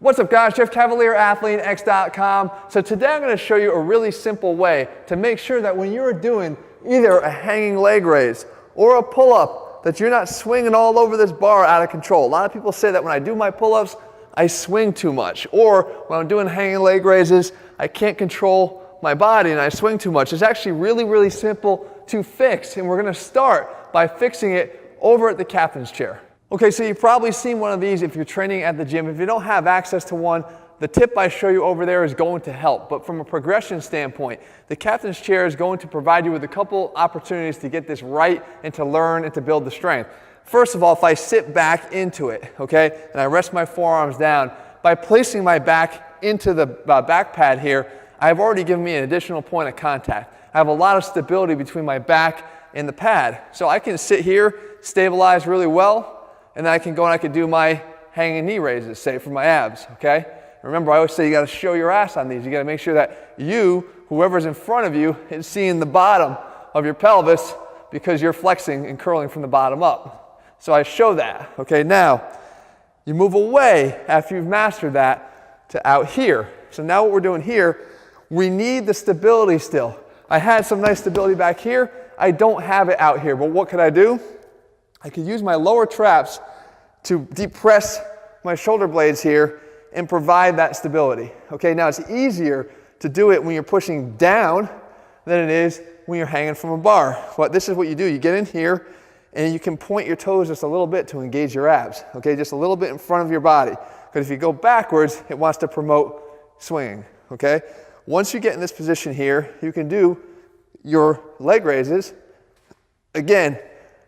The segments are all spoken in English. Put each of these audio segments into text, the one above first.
What's up guys, Jeff Cavalier, Athlean-X.com. So today I'm going to show you a really simple way to make sure that when you're doing either a hanging leg raise or a pull-up, that you're not swinging all over this bar out of control. A lot of people say that when I do my pull-ups, I swing too much. Or when I'm doing hanging leg raises, I can't control my body and I swing too much. It's actually really, really simple to fix. And we're going to start by fixing it over at the captain's chair. Okay, so you've probably seen one of these if you're training at the gym. If you don't have access to one, the tip I show you over there is going to help. But from a progression standpoint, the captain's chair is going to provide you with a couple opportunities to get this right and to learn and to build the strength. First of all, if I sit back into it, okay, and I rest my forearms down, by placing my back into the back pad here, I've already given me an additional point of contact. I have a lot of stability between my back and the pad. So I can sit here, stabilize really well, and then I can go and I can do my hanging knee raises, say, for my abs, okay? Remember, I always say you got to show your ass on these. You got to make sure that you, whoever's in front of you, is seeing the bottom of your pelvis because you're flexing and curling from the bottom up. So I show that, okay? Now, you move away after you've mastered that to out here. So now what we're doing here, we need the stability still. I had some nice stability back here. I don't have it out here, but what could I do? I could use my lower traps to depress my shoulder blades here and provide that stability. Okay, now it's easier to do it when you're pushing down than it is when you're hanging from a bar. But this is what you do. You get in here and you can point your toes just a little bit to engage your abs. Okay, just a little bit in front of your body. Because if you go backwards, it wants to promote swinging. Okay, once you get in this position here, you can do your leg raises. Again,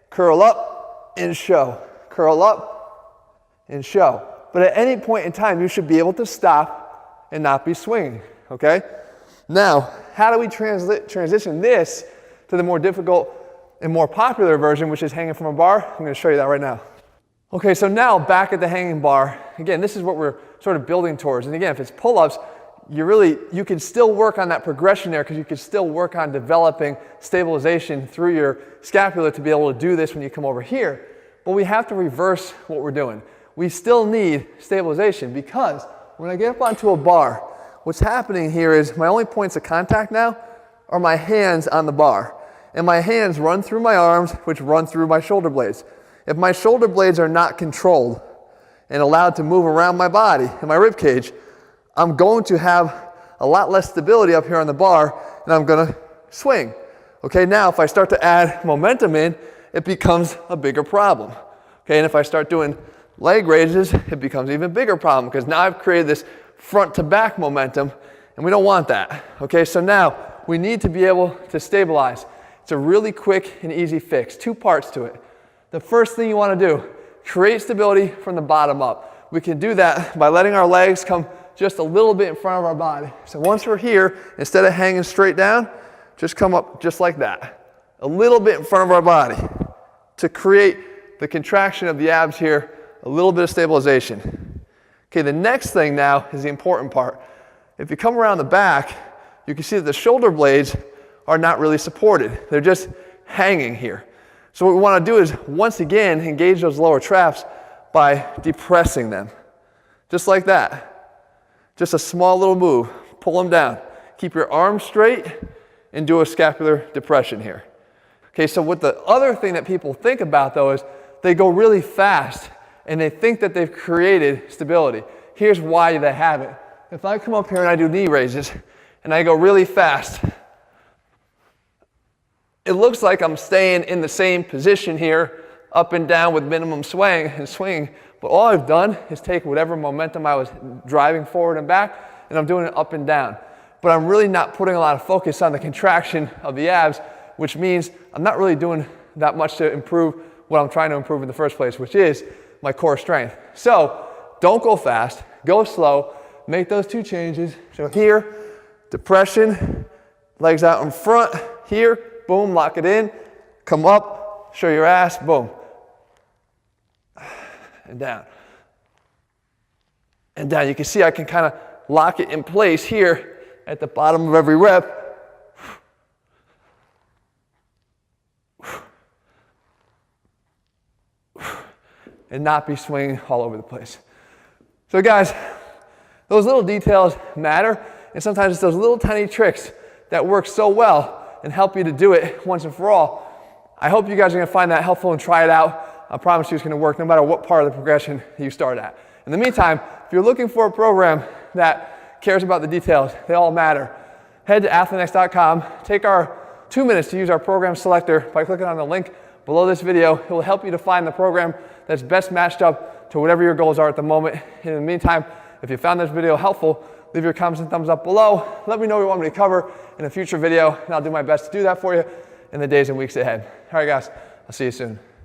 curl up and show, curl up and show. But at any point in time, you should be able to stop and not be swinging, okay? Now, how do we transition this to the more difficult and more popular version, which is hanging from a bar? I'm going to show you that right now. Okay, so now back at the hanging bar, again, this is what we're sort of building towards. And again, if it's pull-ups, you can still work on that progression there because you can still work on developing stabilization through your scapula to be able to do this when you come over here. But we have to reverse what we're doing. We still need stabilization because when I get up onto a bar, what's happening here is my only points of contact now are my hands on the bar. And my hands run through my arms, which run through my shoulder blades. If my shoulder blades are not controlled and allowed to move around my body and my rib cage, I'm going to have a lot less stability up here on the bar and I'm going to swing. Okay, now if I start to add momentum in, it becomes a bigger problem. Okay, and if I start doing leg raises, it becomes an even bigger problem because now I've created this front to back momentum and we don't want that. Okay, so now we need to be able to stabilize. It's a really quick and easy fix. Two parts to it. The first thing you want to do, create stability from the bottom up. We can do that by letting our legs come just a little bit in front of our body. So once we're here, instead of hanging straight down, just come up just like that. A little bit in front of our body to create the contraction of the abs here, a little bit of stabilization. Okay, the next thing now is the important part. If you come around the back, you can see that the shoulder blades are not really supported. They're just hanging here. So what we want to do is, once again, engage those lower traps by depressing them. Just like that. Just a small little move. Pull them down. Keep your arms straight and do a scapular depression here. Okay, so what the other thing that people think about though is they go really fast and they think that they've created stability. Here's why they haven't. If I come up here and I do knee raises and I go really fast, it looks like I'm staying in the same position here, up and down with minimum swing and swinging. But all I've done is take whatever momentum I was driving forward and back, and I'm doing it up and down. But I'm really not putting a lot of focus on the contraction of the abs, which means I'm not really doing that much to improve what I'm trying to improve in the first place, which is my core strength. So don't go fast, go slow, make those two changes. So here, depression, legs out in front, here, boom, lock it in, come up, show your ass, boom. And down. And down. You can see I can kind of lock it in place here at the bottom of every rep. And not be swinging all over the place. So guys, Those little details matter, and sometimes it's those little tiny tricks that work so well and help you to do it once and for all. I hope you guys are going to find that helpful and try it out. I promise you it's going to work no matter what part of the progression you start at. In the meantime, if you're looking for a program that cares about the details, they all matter, head to Athlean-X.com, take our 2 minutes to use our program selector by clicking on the link below this video. It will help you to find the program that's best matched up to whatever your goals are at the moment. In the meantime, if you found this video helpful, leave your comments and thumbs up below. Let me know what you want me to cover in a future video, and I'll do my best to do that for you in the days and weeks ahead. All right, guys, I'll see you soon.